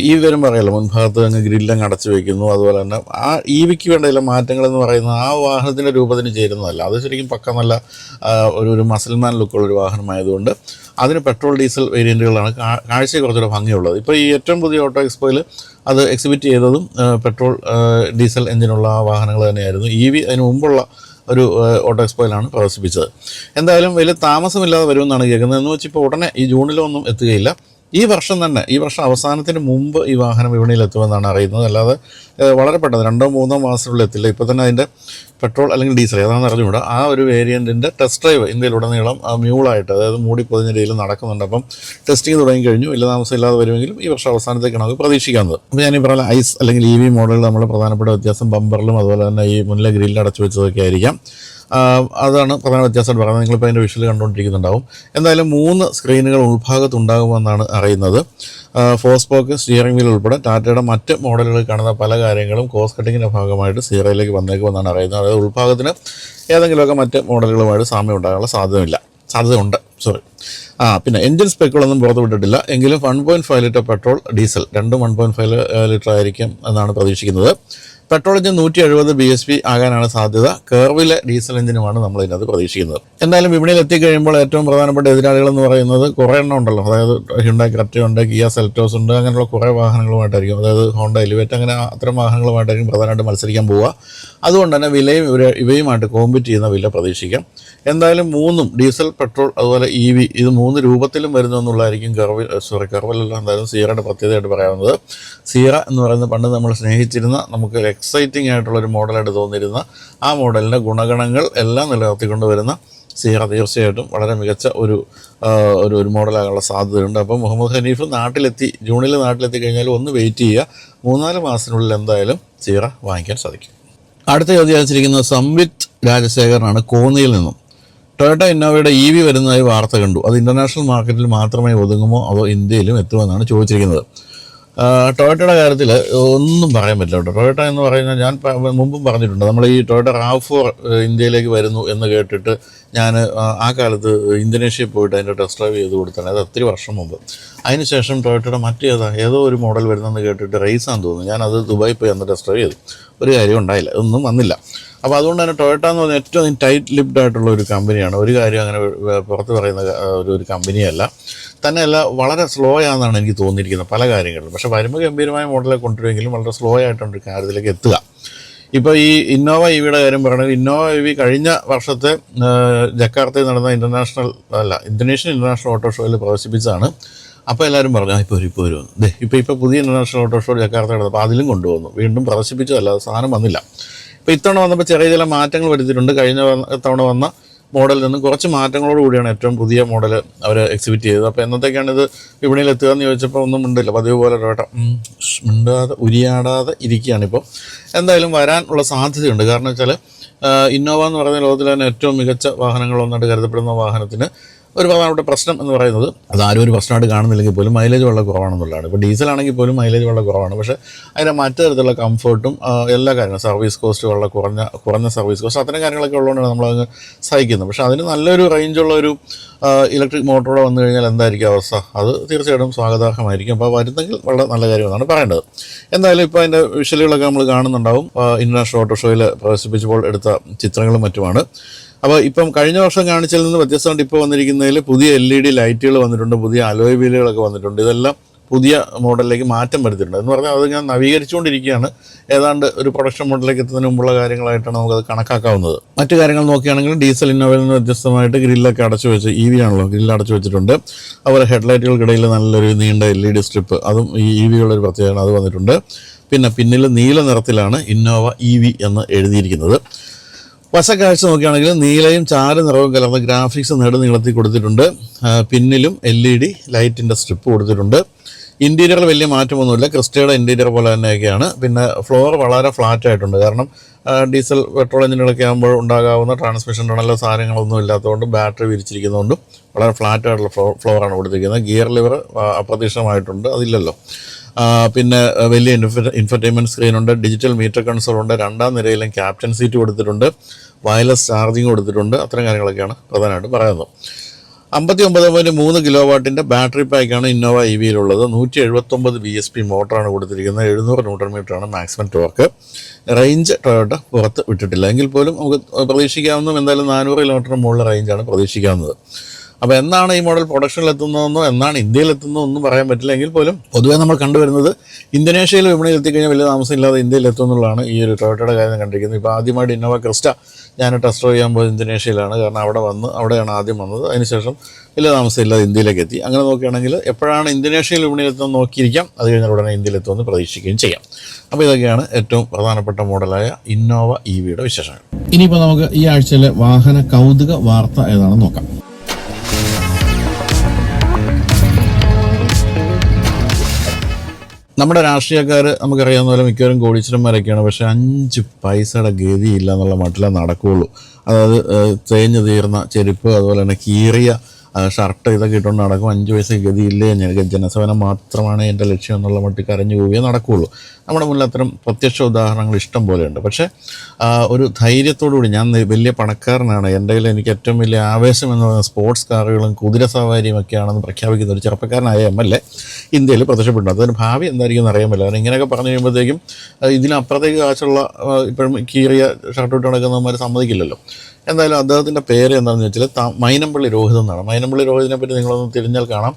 A: ഈ വരുമ്പോൾ അറിയാലോ, മുൻഭാഗത്ത് അങ്ങ് ഗ്രില്ലങ്ങ് അടച്ചു വയ്ക്കുന്നു. അതുപോലെ തന്നെ ആ ഇ വിക്ക് വേണ്ട ചില മാറ്റങ്ങളെന്ന് പറയുന്നത് ആ വാഹനത്തിൻ്റെ രൂപത്തിന് ചേരുന്നതല്ല. അത് ശരിക്കും പക്ക നല്ല ഒരു മസിൽമാൻ ലുക്കുള്ളൊരു വാഹനമായതുകൊണ്ട് അതിന് പെട്രോൾ ഡീസൽ വേരിയൻറ്റുകളാണ് കാഴ്ച കുറച്ചുകൂടെ ഭംഗിയുള്ളത്. ഇപ്പോൾ ഈ ഏറ്റവും പുതിയ ഓട്ടോ എക്സ്പോയിൽ അത് എക്സിബിറ്റ് ചെയ്തതും പെട്രോൾ ഡീസൽ എഞ്ചിനുള്ള വാഹനങ്ങൾ തന്നെയായിരുന്നു. ഇ വി അതിന് മുമ്പുള്ള ഒരു ഓട്ടോ എക്സ്പോയിലാണ് പ്രദർശിപ്പിച്ചത്. എന്തായാലും വലിയ താമസമില്ലാതെ വരുമെന്നാണ് കേൾക്കുന്നത്. എന്ന് വെച്ചാൽ ഇപ്പോൾ ഉടനെ ഈ ജൂണിലൊന്നും എത്തുകയില്ല. ഈ വർഷം തന്നെ, ഈ വർഷം അവസാനത്തിന് മുമ്പ് ഈ വാഹനം വിപണിയിൽ എത്തുമെന്നാണ് അറിയുന്നത്. അല്ലാതെ വളരെ പെട്ടെന്ന് 2-3 മാസത്തിനുള്ളിൽ എത്തില്ല. ഇപ്പോൾ തന്നെ അതിൻ്റെ പെട്രോൾ അല്ലെങ്കിൽ ഡീസൽ ഏതാണെന്ന് അറിഞ്ഞുകൂടാ ആ ഒരു വേരിയൻറ്റിൻ്റെ ടെസ്റ്റ് ഡ്രൈവ് ഇന്ത്യയിലുടനീളം മ്യൂളായിട്ട്, അതായത് മൂടി പൊതിഞ്ഞ രീതിയിൽ നടക്കുന്നുണ്ട്. അപ്പം ടെസ്റ്റിംഗ് തുടങ്ങിക്കഴിഞ്ഞു. വലിയ താമസമില്ലാതെ വരുമെങ്കിലും ഈ വർഷം അവസാനത്തേക്കാണ് നമുക്ക് പ്രതീക്ഷിക്കുന്നത്. അപ്പോൾ ഞാൻ ഈ പറഞ്ഞ ഐസ് അല്ലെങ്കിൽ ഇ വി മോഡലുകൾ നമ്മൾ പ്രധാനപ്പെട്ട വ്യത്യാസം ബമ്പറിലും അതുപോലെ തന്നെ ഈ മുന്നിലെ ഗ്രില്ലിൽ അടച്ചു വെച്ചതൊക്കെ ആയിരിക്കാം. അതാണ് പ്രധാന വ്യത്യാസമായിട്ട് പറയുന്നത്. നിങ്ങളിപ്പോൾ അതിൻ്റെ വിഷ്വൽ കണ്ടുകൊണ്ടിരിക്കുന്നുണ്ടാവും. എന്തായാലും 3 സ്ക്രീനുകൾ ഉൾഭാഗത്തുണ്ടാകുമെന്നാണ് അറിയുന്നത്. 4 സ്പോക്ക് സ്റ്റിയറിംഗ് വീൽ ഉൾപ്പെടെ ടാറ്റയുടെ മറ്റ് മോഡലുകളിൽ കാണുന്ന പല കാര്യങ്ങളും കോസ്റ്റ് കട്ടിങ്ങിൻ്റെ ഭാഗമായിട്ട് സീറോയിലേക്ക് വന്നേക്കുമെന്നാണ് അറിയുന്നത്. അതായത് ഉൾഭാഗത്തിന് ഏതെങ്കിലുമൊക്കെ മറ്റ് മോഡലുകളുമായിട്ട് സാമ്യം ഉണ്ടാകാനുള്ള സാധ്യതയുണ്ട്. പിന്നെ എൻജിൻ സ്പെക്കുകളൊന്നും പുറത്തു വിട്ടിട്ടില്ല. എങ്കിലും 1.5 ലിറ്റർ പെട്രോൾ ഡീസൽ രണ്ടും 1.5 ലിറ്റർ ആയിരിക്കും എന്നാണ് പ്രതീക്ഷിക്കുന്നത്. പെട്രോൾ എഞ്ചിൻ 170 BHP ആകാനാണ് സാധ്യത. കർവിലെ ഡീസൽ എഞ്ചിനുമാണ് നമ്മൾ ഇതിനകത്ത് പ്രതീക്ഷിക്കുന്നത്. എന്തായാലും വിപണിയിൽ എത്തിക്കഴിയുമ്പോൾ ഏറ്റവും പ്രധാനപ്പെട്ട എതിരാളികൾ എന്ന് പറയുന്നത് കുറേ എണ്ണം ഉണ്ടല്ലോ. അതായത് ഹ്യുണ്ടായി ക്രെറ്റ ഉണ്ട്, കിയ സെൽറ്റോസ് ഉണ്ട്, അങ്ങനെയുള്ള കുറേ വാഹനങ്ങളുമായിട്ടായിരിക്കും. അതായത് ഹോണ്ട എലിവേറ്റ്, അങ്ങനെ അത്തരം വാഹനങ്ങളുമായിട്ടായിരിക്കും പ്രധാനമായിട്ട് മത്സരിക്കാൻ പോവുക. അതുകൊണ്ട് തന്നെ വിലയും ഇവയുമായിട്ട് കോമ്പീറ്റ് ചെയ്യുന്ന വില പ്രതീക്ഷിക്കാം. എന്തായാലും 3ഉം ഡീസൽ, പെട്രോൾ അതുപോലെ ഇ വി, ഇത് 3 രൂപത്തിലും വരുന്നു എന്നുള്ളതായിരിക്കും കർവിലല്ല എന്തായാലും സീറയുടെ പ്രത്യേകതയായിട്ട് പറയാവുന്നത്. സീറ എന്ന് പറയുന്നത് പണ്ട് നമ്മൾ സ്നേഹിച്ചിരുന്ന, നമുക്ക് എക്സൈറ്റിംഗ് ആയിട്ടുള്ളൊരു മോഡലായിട്ട് തോന്നിയിരുന്ന ആ മോഡലിൻ്റെ ഗുണഗണങ്ങൾ എല്ലാം നിലനിർത്തിക്കൊണ്ട് വരുന്ന സീറ തീർച്ചയായിട്ടും വളരെ മികച്ച ഒരു മോഡലാകാനുള്ള സാധ്യതയുണ്ട്. അപ്പോൾ മുഹമ്മദ് ഹനീഫ് ജൂണിൽ നാട്ടിലെത്തി കഴിഞ്ഞാൽ ഒന്ന് വെയിറ്റ് ചെയ്യുക. 3-4 മാസത്തിനുള്ളിൽ എന്തായാലും സീറ വാങ്ങിക്കാൻ സാധിക്കും. അടുത്ത ചോദ്യം അയച്ചിരിക്കുന്നത് സംവിത്ത് രാജശേഖരനാണ്, കോന്നിയിൽ നിന്നും. ടൊയോട്ട ഇന്നോവയുടെ ഇ വി വരുന്നതായി വാർത്ത കണ്ടു. അത് ഇൻ്റർനാഷണൽ മാർക്കറ്റിൽ മാത്രമേ ഒതുങ്ങുമോ അതോ ഇന്ത്യയിലും എത്തുമെന്നാണ് ചോദിച്ചിരിക്കുന്നത്. ടൊയോട്ടയുടെ കാര്യത്തിൽ ഒന്നും പറയാൻ പറ്റില്ല കേട്ടോ. ടൊയോട്ട എന്ന് പറയുന്നത് ഞാൻ മുമ്പും പറഞ്ഞിട്ടുണ്ട്. നമ്മൾ ഈ ടൊയോട്ട RAV4 ഇന്ത്യയിലേക്ക് വരുന്നു എന്ന് കേട്ടിട്ട് ഞാൻ ആ കാലത്ത് ഇന്തോനേഷ്യയിൽ പോയിട്ട് അതിൻ്റെ ടെസ്റ്റ് ഡ്രൈവ് ചെയ്ത് കൊടുത്താണ്. അത് ഒത്തിരി വർഷം മുമ്പ്. അതിനുശേഷം ടൊയോട്ടയുടെ ഏതോ ഒരു മോഡൽ വരുന്നെന്ന് കേട്ടിട്ട് റേസാന്ന് തോന്നുന്നു. ഞാനത് ദുബായി പോയി അന്ന് ടെസ്റ്റ് ഡ്രൈവ് ചെയ്തു. ഒരു കാര്യം ഉണ്ടായില്ല, ഒന്നും വന്നില്ല. അപ്പോൾ അതുകൊണ്ട് തന്നെ ടൊയോട്ട എന്ന് പറഞ്ഞാൽ ഏറ്റവും ടൈറ്റ് ലിപ്ഡ് ആയിട്ടുള്ള ഒരു കമ്പനിയാണ്. ഒരു കാര്യം അങ്ങനെ പുറത്ത് പറയുന്ന ഒരു കമ്പനിയല്ല. തന്നെയല്ല, വളരെ സ്ലോ ആണെന്നാണ് എനിക്ക് തോന്നിയിരിക്കുന്നത് പല കാര്യങ്ങളിലും. പക്ഷേ വരുമ്പോൾ ഗംഭീരമായ മോഡലെ കൊണ്ടുവരുമെങ്കിലും വളരെ സ്ലോ ആയിട്ടാണ് ഒരു കാര്യത്തിലേക്ക് എത്തുക. ഇപ്പോൾ ഈ ഇന്നോവ ഇ വിയുടെ കാര്യം പറയുന്നത്, ഇന്നോവ ഇ വി കഴിഞ്ഞ വർഷത്തെ ജക്കാർത്തയിൽ നടന്ന ഇന്തോനേഷ്യൻ ഇൻ്റർനാഷണൽ ഓട്ടോ ഷോയിൽ പ്രദർശിപ്പിച്ചതാണ്. അപ്പോൾ എല്ലാവരും പറഞ്ഞു ഇപ്പോൾ വരുമെന്ന്. ഇപ്പോൾ പുതിയ ഇൻ്റർനാഷണൽ ഓട്ടോ ഷോ ജക്കാർത്ത നടന്നപ്പോൾ അതിലും കൊണ്ടുവന്നു, വീണ്ടും പ്രദർശിപ്പിച്ചതല്ല, സാധനം വന്നില്ല. ഇപ്പോൾ ഇത്തവണ വന്നപ്പോൾ ചെറിയ ചില മാറ്റങ്ങൾ വരുത്തിയിട്ടുണ്ട്. കഴിഞ്ഞ തവണ വന്ന മോഡലിൽ നിന്ന് കുറച്ച് മാറ്റങ്ങളോട് കൂടിയാണ് ഏറ്റവും പുതിയ മോഡൽ അവർ എക്സിബിറ്റ് ചെയ്തത്. അപ്പോൾ എന്നത്തേക്കാണ് ഇത് വിപണിയിൽ എത്തുക എന്ന് ചോദിച്ചപ്പോൾ ഒന്നും മിണ്ടില്ല. പതിവ് പോലെ ടൊയോട്ട ഉരിയാടാതെ ഇരിക്കുകയാണിപ്പോൾ. എന്തായാലും വരാനുള്ള സാധ്യതയുണ്ട്. കാരണം വെച്ചാൽ ഇന്നോവ എന്ന് പറയുന്ന ലോകത്തിലെ തന്നെ ഏറ്റവും മികച്ച വാഹനങ്ങളൊന്നായിട്ട് കരുതപ്പെടുന്ന വാഹനത്തിന് ഒരു പ്രധാനപ്പെട്ട പ്രശ്നം എന്ന് പറയുന്നത്, അതാരും ഒരു പ്രശ്നമായിട്ട് കാണുന്നില്ലെങ്കിൽ പോലും മൈലേജ് വളരെ കുറവാണെന്നുള്ളതാണ്. ഇപ്പോൾ ഡീസലാണെങ്കിൽ പോലും മൈലേജ് വളരെ കുറവാണ്. പക്ഷേ അതിൻ്റെ മറ്റു തരത്തിലുള്ള കംഫർട്ടും എല്ലാ കാര്യങ്ങളും, സർവീസ് കോസ്റ്റ് വളരെ കുറഞ്ഞ സർവീസ് കോസ്റ്റ്, അത്തരം കാര്യങ്ങളൊക്കെ ഉള്ളതുകൊണ്ടാണ് നമ്മളങ്ങ് സഹിക്കുന്നത്. പക്ഷേ അതിന് നല്ലൊരു റേഞ്ചുള്ള ഒരു ഇലക്ട്രിക് മോട്ടോറോടെ വന്നു കഴിഞ്ഞാൽ എന്തായിരിക്കും അവസ്ഥ? അത് തീർച്ചയായിട്ടും സ്വാഗതാർഹമായിരിക്കും. അപ്പോൾ വരുന്നെങ്കിൽ വളരെ നല്ല കാര്യമെന്നാണ് പറയേണ്ടത്. എന്തായാലും ഇപ്പോൾ അതിൻ്റെ വിഷ്വലുകളൊക്കെ നമ്മൾ കാണുന്നുണ്ടാവും. ഇൻ്റർനാഷണൽ ഓട്ടോ ഷോയിൽ പ്രദർശിപ്പിച്ചപ്പോൾ എടുത്ത ചിത്രങ്ങളും മറ്റുമാണ്. അപ്പോൾ ഇപ്പം കഴിഞ്ഞ വർഷം കാണിച്ചതിൽ നിന്ന് വ്യത്യസ്തമായിട്ട് ഇപ്പോൾ വന്നിരിക്കുന്നതിൽ പുതിയ LED ലൈറ്റുകൾ വന്നിട്ടുണ്ട്, പുതിയ അലോയ് വീലുകളൊക്കെ വന്നിട്ടുണ്ട്. ഇതെല്ലാം പുതിയ മോഡലിലേക്ക് മാറ്റം വരുത്തിയിട്ടുണ്ട്. എന്ന് പറഞ്ഞാൽ അത് ഞാൻ നവീകരിച്ചുകൊണ്ടിരിക്കുകയാണ്. ഏതാണ്ട് ഒരു പ്രൊഡക്ഷൻ മോഡലിലേക്ക് എത്തുന്നതിന് മുമ്പുള്ള കാര്യങ്ങളായിട്ടാണ് നമുക്കത് കണക്കാക്കാവുന്നത്. മറ്റു കാര്യങ്ങൾ നോക്കുകയാണെങ്കിൽ ഡീസൽ ഇന്നോവയിൽ നിന്ന് വ്യത്യസ്തമായിട്ട് ഗ്രില്ലൊക്കെ അടച്ചു വെച്ച്, ഇ വി ആണല്ലോ, ഗ്രില്ല് അടച്ചു വെച്ചിട്ടുണ്ട്. അതുപോലെ ഹെഡ്ലൈറ്റുകൾക്കിടയിൽ നല്ലൊരു നീണ്ട LED സ്ട്രിപ്പ്, അതും ഈ ഇ വിയുള്ളൊരു പ്രത്യേകത, അത് വന്നിട്ടുണ്ട്. പിന്നെ പിന്നിൽ നീല നിറത്തിലാണ് ഇന്നോവ ഇ വി എന്ന് എഴുതിയിരിക്കുന്നത്. വശക്കാഴ്ച നോക്കുകയാണെങ്കിൽ നീലയും ചാര നിറവും കലർന്ന ഗ്രാഫിക്സ് നെടുനീളത്തിൽ കൊടുത്തിട്ടുണ്ട്. പിന്നിലും LED ലൈറ്റിൻ്റെ സ്ട്രിപ്പ് കൊടുത്തിട്ടുണ്ട്. ഇൻറ്റീരിയറിൽ വലിയ മാറ്റമൊന്നുമില്ല, ക്രിസ്റ്റയുടെ ഇൻറ്റീരിയർ പോലെ തന്നെയൊക്കെയാണ്. പിന്നെ ഫ്ലോർ വളരെ ഫ്ലാറ്റ് ആയിട്ടുണ്ട്. കാരണം ഡീസൽ പെട്രോൾ എഞ്ചിനുകളൊക്കെ ആകുമ്പോൾ ഉണ്ടാകാവുന്ന ട്രാൻസ്മിഷൻ ടണലോ സാധനങ്ങളൊന്നും ഇല്ലാത്തതുകൊണ്ട് ബാറ്ററി വിരിച്ചിരിക്കുന്നതുകൊണ്ടും വളരെ ഫ്ലാറ്റ് ആയിട്ടുള്ള ഫ്ലോറാണ് കൊടുത്തിരിക്കുന്നത്. ഗിയർ ലിവർ അപ്രത്യക്ഷമായിട്ടുണ്ട്, അതില്ലല്ലോ. പിന്നെ വലിയ ഇൻഫർടൈൻമെൻറ്റ് സ്ക്രീനുണ്ട്, ഡിജിറ്റൽ മീറ്റർ കൺസോളുണ്ട്, രണ്ടാം നിരയിലും ക്യാപ്റ്റൻ സീറ്റ് കൊടുത്തിട്ടുണ്ട്, വയർലെസ് ചാർജിങ് കൊടുത്തിട്ടുണ്ട്. അത്തരം കാര്യങ്ങളൊക്കെയാണ് പ്രധാനമായിട്ടും പറയുന്നത്. 59.3 കിലോ വാട്ടിൻ്റെ ബാറ്ററി പാക്കാണ് ഇന്നോവ ഇ വിയിലുള്ളത്. 179 BSP മോട്ടറാണ് കൊടുത്തിരിക്കുന്നത്. 700 ന്യൂട്ടൺ മീറ്ററാണ് മാക്സിമം ടോർക്ക്. റേഞ്ച് ടൊയോട്ട പുറത്ത് വിട്ടിട്ടില്ല, എങ്കിൽ പോലും നമുക്ക് പ്രതീക്ഷിക്കാവുന്നതും എന്തായാലും 400 കിലോമീറ്ററിന് മുകളിൽ റേഞ്ചാണ് പ്രതീക്ഷിക്കാവുന്നത്. അപ്പോൾ എന്നാണ് ഈ മോഡൽ പ്രൊഡക്ഷനിൽ എത്തുന്നതെന്നോ എന്നാണ് ഇന്ത്യയിൽ എത്തുന്നതെന്നോ ഒന്നും പറയാൻ പറ്റില്ല. എങ്കിൽ പോലും പൊതുവേ നമ്മൾ കണ്ടുവരുന്നത് ഇന്തോനേഷ്യയിൽ വിപണിയിൽ എത്തിക്കഴിഞ്ഞാൽ വലിയ താമസമില്ലാതെ ഇന്ത്യയിൽ എത്തുമെന്നുള്ളതാണ് ഈ ഒരു ടൊയോട്ടയുടെ കാര്യം കണ്ടിരിക്കുന്നത്. ഇപ്പോൾ ആദ്യമായിട്ട് ഇന്നോവ ക്രിസ്റ്റ ഞാൻ ടെസ്റ്റ് ഡ്രൈവ് ചെയ്യാൻ പോയത് ഇന്തോനേഷ്യയിലാണ്. കാരണം അവിടെയാണ് ആദ്യം വന്നത്. അതിനുശേഷം വലിയ താമസമില്ലാതെ ഇന്ത്യയിലേക്ക് എത്തി. അങ്ങനെ നോക്കുകയാണെങ്കിൽ എപ്പോഴാണ് ഇന്തോനേഷ്യയിൽ വിപണിയിൽ എത്തുന്നത് നോക്കിയിരിക്കാം. അത് കഴിഞ്ഞാൽ ഉടനെ ഇന്ത്യയിൽ എത്തുമെന്ന് പ്രതീക്ഷിക്കുകയും ചെയ്യാം. അപ്പോൾ ഇതൊക്കെയാണ് ഏറ്റവും പ്രധാനപ്പെട്ട മോഡലായ ഇന്നോവ ഇ വിയുടെ വിശേഷങ്ങൾ. ഇനിയിപ്പോൾ നമുക്ക് ഈ ആഴ്ചയിലെ വാഹന കൗതുക വാർത്ത ഏതാണെന്ന് നോക്കാം. നമ്മുടെ രാഷ്ട്രീയക്കാർ നമുക്കറിയാവുന്ന പോലെ മിക്കവരും കോടീശ്വരന്മാരൊക്കെയാണ്. പക്ഷേ 5 പൈസയുടെ ഗതിയില്ല എന്നുള്ള മട്ടിലേ നടക്കുകയുള്ളൂ. അതായത് തേഞ്ഞു തീർന്ന ചെരുപ്പ്, അതുപോലെ തന്നെ കീറിയ ഷർട്ട്, ഇതൊക്കെ ഇട്ടുകൊണ്ട് നടക്കും. 5 പൈസ ഗതിയില്ലേ, ജനസേവനം മാത്രമാണ് എൻ്റെ ലക്ഷ്യം എന്നുള്ള മട്ടിൽ കരഞ്ഞു പോവുകയേ നടക്കുകയുള്ളൂ. നമ്മുടെ മുന്നിൽ അത്തരം പ്രത്യക്ഷ ഉദാഹരണങ്ങൾ ഇഷ്ടം പോലെയുണ്ട്. പക്ഷേ ഒരു ധൈര്യത്തോടുകൂടി ഞാൻ വലിയ പണക്കാരനാണ്, എൻ്റെ കയ്യിൽ എനിക്ക് ഏറ്റവും വലിയ ആവേശം എന്ന് പറയുന്നത് സ്പോർട്സ് കാറുകളും കുതിര സവാരിയും ഒക്കെയാണെന്ന് പ്രഖ്യാപിക്കുന്ന ഒരു ചെറുപ്പക്കാരനായ MLA ഇന്ത്യയിൽ പ്രത്യക്ഷപ്പെട്ടു. അതിന് ഭാവി എന്തായിരിക്കും എന്ന് അറിയാൻ പറ്റില്ല. കാരണം ഇങ്ങനെയൊക്കെ പറഞ്ഞു കഴിയുമ്പോഴത്തേക്കും ഇതിനപ്പുറത്തേക്ക് കാശുള്ള ഇപ്പോഴും കീറിയ ഷർട്ട് ഇട്ട് നടക്കുന്നവന്മാർ സമ്മതിക്കില്ലല്ലോ. എന്തായാലും അദ്ദേഹത്തിൻ്റെ പേര് എന്താണെന്ന് വെച്ചാൽ മൈനമ്പള്ളി രോഹിത് എന്നാണ്. മൈനമ്പള്ളി രോഹിതിനെ പറ്റി നിങ്ങളൊന്ന് തിരിഞ്ഞാൽ കാണാം,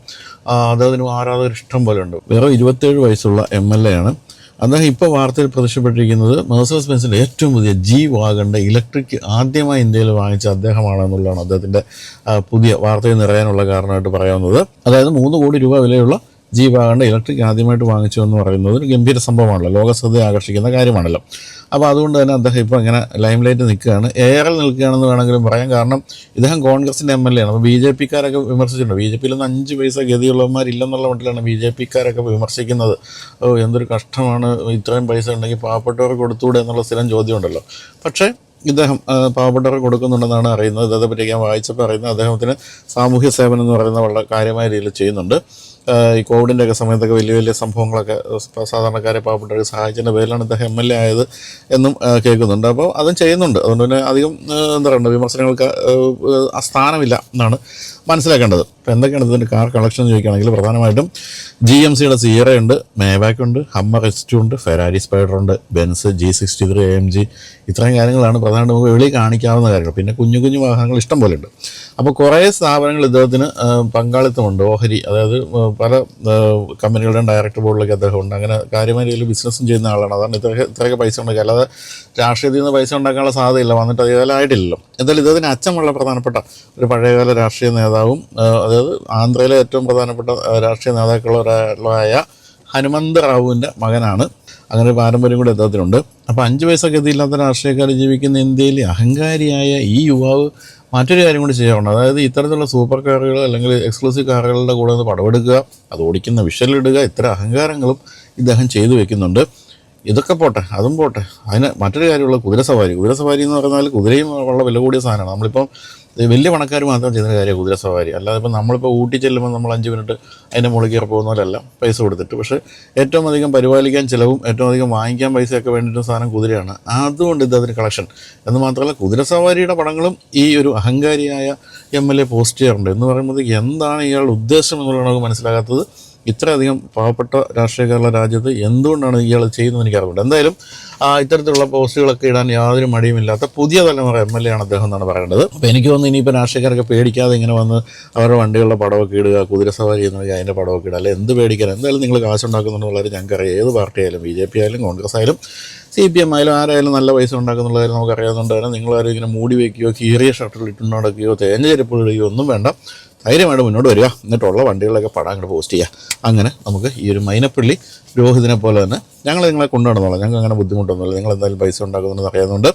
A: അദ്ദേഹത്തിന് ആരാധകർ ഇഷ്ടം പോലെ ഉണ്ട്. വെറും 27 വയസ്സുള്ള MLA ആണ്. അദ്ദേഹം ഇപ്പോൾ വാർത്തയിൽ പ്രത്യക്ഷപ്പെട്ടിരിക്കുന്നത് മെഴ്സീഡസ് ബെൻസിൻ്റെ ഏറ്റവും പുതിയ G വാഗണിൻ്റെ ഇലക്ട്രിക് ആദ്യമായി ഇന്ത്യയിൽ വാങ്ങിച്ച അദ്ദേഹമാണെന്നുള്ളതാണ് അദ്ദേഹത്തിൻ്റെ പുതിയ വാർത്തയിൽ നിറയാനുള്ള കാരണമായിട്ട് പറയാവുന്നത്. അതായത് 3 കോടി രൂപ വിലയുള്ള G വാഗണിൻ്റെ ഇലക്ട്രിക് ആദ്യമായിട്ട് വാങ്ങിച്ചു എന്ന് പറയുന്നത് ഒരു ഗംഭീര സംഭവമാണല്ലോ, ലോകശ്രദ്ധ ആകർഷിക്കുന്ന കാര്യമാണല്ലോ. അപ്പോൾ അതുകൊണ്ട് തന്നെ അദ്ദേഹം ഇപ്പോൾ ഇങ്ങനെ ലൈം ലൈറ്റ് നിൽക്കുകയാണ്, എയറിൽ നിൽക്കുകയാണെന്ന് വേണമെങ്കിലും പറയാം. കാരണം ഇദ്ദേഹം കോൺഗ്രസിൻ്റെ MLA ആണ്. അപ്പോൾ BJPക്കാരൊക്കെ വിമർശിച്ചിട്ടുണ്ട്. BJPയിലൊന്നും 5 പൈസ ഗതിയുള്ളവന്മാരില്ലെന്നുള്ള മട്ടിലാണ് BJPക്കാരൊക്കെ വിമർശിക്കുന്നത്. എന്തൊരു കഷ്ടമാണ്, ഇത്രയും പൈസ ഉണ്ടെങ്കിൽ പാവപ്പെട്ടവർക്ക് കൊടുത്തുകൂടെ എന്നുള്ള സ്ഥിരം ചോദ്യമുണ്ടല്ലോ. പക്ഷേ ഇദ്ദേഹം പാവപ്പെട്ടവർക്ക് കൊടുക്കുന്നുണ്ടെന്നാണ് അറിയുന്നത്. അതേപറ്റി ഞാൻ വായിച്ചപ്പോൾ അറിയുന്നത് അദ്ദേഹത്തിന് സാമൂഹ്യ സേവനം എന്ന് പറയുന്ന വളരെ കാര്യമായ രീതിയിൽ ചെയ്യുന്നുണ്ട്. ഈ കോവിഡിൻ്റെ ഒക്കെ സമയത്തൊക്കെ വലിയ വലിയ സംഭവങ്ങളൊക്കെ സാധാരണക്കാരെ പാവപ്പെട്ടവർക്ക് സഹായിച്ചതിൻ്റെ പേരിലാണ് ഇദ്ദേഹം MLA ആയത് എന്നും കേൾക്കുന്നുണ്ട്. അപ്പോൾ അതും ചെയ്യുന്നുണ്ട്. അതുകൊണ്ട് തന്നെ അധികം എന്താ പറയുക, വിമർശനങ്ങൾക്ക് സ്ഥാനമില്ല എന്നാണ് മനസ്സിലാക്കേണ്ടത്. അപ്പോൾ എന്തൊക്കെയാണ് ഇതിൻ്റെ കാർ കളക്ഷൻ എന്ന് ചോദിക്കുകയാണെങ്കിൽ പ്രധാനമായിട്ടും GMCയുടെ സിയറ ഉണ്ട്, മേബാക്ക് ഉണ്ട്, ഹമ്മർ H2 ഉണ്ട്, ഫെരാരി സ്പൈഡർ ഉണ്ട്, ബെൻസ് G63 AMG, ഇത്രയും കാര്യങ്ങളാണ് പ്രധാനമായിട്ട് നമുക്ക് വെളിയിൽ കാണിക്കാവുന്ന കാര്യങ്ങൾ. പിന്നെ കുഞ്ഞു കുഞ്ഞു വാഹനങ്ങൾ ഇഷ്ടം പോലെ ഉണ്ട്. അപ്പോൾ കുറേ സ്ഥാപനങ്ങൾ ഇദ്ദേഹത്തിന് പങ്കാളിത്തമുണ്ട്. ഓഹരി, അതായത് പല കമ്പനികളുടെയും ഡയറക്ടർ ബോർഡിലൊക്കെ അദ്ദേഹം ഉണ്ട്. അങ്ങനെ കാര്യമായ രീതിയിൽ ബിസിനസ്സും ചെയ്യുന്ന ആളാണ്. അതാണ് ഇത്രയൊക്കെ പൈസ ഉണ്ടാക്കുക. അല്ലാതെ രാഷ്ട്രീയത്തിൽ നിന്ന് പൈസ ഉണ്ടാക്കാനുള്ള സാധ്യതയില്ല, വന്നിട്ട് അധികകാലമായിട്ടില്ലല്ലോ. എന്തായാലും ഇദ്ദേഹത്തിന് അച്ഛൻ വളരെ പ്രധാനപ്പെട്ട ഒരു പഴയകാല രാഷ്ട്രീയ നേതാവും, അതായത് ആന്ധ്രയിലെ ഏറ്റവും പ്രധാനപ്പെട്ട രാഷ്ട്രീയ നേതാക്കളായ ഹനുമന്ത് റാവുവിൻ്റെ മകനാണ്. അങ്ങനെ ഒരു പാരമ്പര്യം കൂടി അദ്ദേഹത്തിനുണ്ട്. അപ്പോൾ 5 പൈസ ഗതിയില്ലാത്ത രാഷ്ട്രീയക്കാർ ജീവിക്കുന്ന ഇന്ത്യയിൽ അഹങ്കാരിയായ ഈ യുവാവ് മറ്റൊരു കാര്യം കൂടി ചെയ്യാറുണ്ട്. അതായത് ഇത്തരത്തിലുള്ള സൂപ്പർ കാറുകൾ അല്ലെങ്കിൽ എക്സ്ക്ലൂസീവ് കാറുകളുടെ കൂടെ ഒന്ന് പടവെടുക്കുക, അത് ഓടിക്കുന്ന വിഷലിടുക, ഇത്തരം അഹങ്കാരങ്ങളും ഇദ്ദേഹം ചെയ്തു വെക്കുന്നുണ്ട്. ഇതൊക്കെ പോട്ടെ, അതും പോട്ടെ, അതിന് മറ്റൊരു കാര്യമുള്ള കുതിരസവാരി എന്ന് പറഞ്ഞാൽ കുതിരയും വളരെ വില കൂടിയ സാധനമാണ്. നമ്മളിപ്പം വലിയ പണക്കാർ മാത്രം ചെയ്യുന്ന കാര്യമാണ് കുതിരസവാരി. അല്ലാതെ ഇപ്പം നമ്മളിപ്പോൾ ഊട്ടി ചെല്ലുമ്പോൾ നമ്മൾ 5 മിനിറ്റ് അതിൻ്റെ മുകളിൽ കയറി പോകുന്ന പോലെയല്ല പൈസ കൊടുത്തിട്ട്. പക്ഷേ ഏറ്റവും അധികം പരിപാലിക്കാൻ ചിലവും ഏറ്റവും അധികം വാങ്ങിക്കാൻ പൈസയൊക്കെ വേണ്ടിയിട്ട് സാധനം കുതിരയാണ്. അതുകൊണ്ട് ഇദ്ദേഹത്തിന് കളക്ഷൻ എന്ന് മാത്രമല്ല കുതിരസവാരിയുടെ പടങ്ങളും ഈ ഒരു അഹങ്കാരിയായ MLA പോസ്റ്റ് ചെയ്യാറുണ്ട്. എന്ന് പറയുമ്പോൾ എന്താണ് ഇയാളുടെ ഉദ്ദേശം എന്നുള്ളത് നമുക്ക് മനസ്സിലാകാത്തത്. ഇത്രയധികം പാവപ്പെട്ട രാഷ്ട്രീയക്കാരുടെ രാജ്യത്ത് എന്തുകൊണ്ടാണ് ഇയാൾ ചെയ്യുന്നത് എനിക്കറിവുണ്ട്. എന്തായാലും ഇത്തരത്തിലുള്ള പോസ്റ്റുകളൊക്കെ ഇടാൻ യാതൊരു മടിയുമില്ലാത്ത പുതിയ തലമുറ MLA ആണ് അദ്ദേഹം എന്നാണ് പറയേണ്ടത്. അപ്പോൾ എനിക്ക് തോന്നുന്നു ഇനിയിപ്പോൾ രാഷ്ട്രീയക്കാരൊക്കെ പേടിക്കാതെ ഇങ്ങനെ വന്ന് അവരുടെ വണ്ടികളുടെ പടമൊക്കെ ഇടുക, കുതിരസവാരി എന്നുണ്ടെങ്കിൽ അതിൻ്റെ പടമൊക്കെ ഇടുക, അല്ലെ എന്ത് പേടിക്കാൻ. എന്തായാലും നിങ്ങൾ കാശുണ്ടാക്കുന്നുള്ളത് ഞങ്ങൾക്കറിയാം. ഏത് പാർട്ടി ആയാലും, BJP ആയാലും കോൺഗ്രസ് ആയാലും CPM ആയാലും ആരായാലും നല്ല പൈസ ഉണ്ടാക്കുന്നുള്ള കാര്യം നമുക്കറിയാവുന്നതുകൊണ്ട് തന്നെ നിങ്ങളാരും ഇങ്ങനെ മൂടി വയ്ക്കുകയോ കീറിയ ഷർട്ടുകൾ ഇട്ടുകൊണ്ട് നടക്കുകയോ തേഞ്ഞ ചെരുപ്പുകൾ ഇടുകയോ ഒന്നും വേണ്ട. ധൈര്യമായിട്ട് മുന്നോട്ട് വരിക, എന്നിട്ടുള്ള വണ്ടികളിലൊക്കെ പടം അങ്ങോട്ട് പോസ്റ്റ് ചെയ്യുക. അങ്ങനെ നമുക്ക് ഈ ഒരു മൈനപ്പള്ളി രോഹിതിനെ പോലെ തന്നെ ഞങ്ങൾ നിങ്ങളെ കൊണ്ടുനടന്നോളാം. ഞങ്ങൾക്ക് അങ്ങനെ ബുദ്ധിമുട്ടൊന്നുമില്ല. നിങ്ങൾ എന്തായാലും പൈസ ഉണ്ടാക്കുമെന്ന് അറിയാവുന്നതുകൊണ്ട്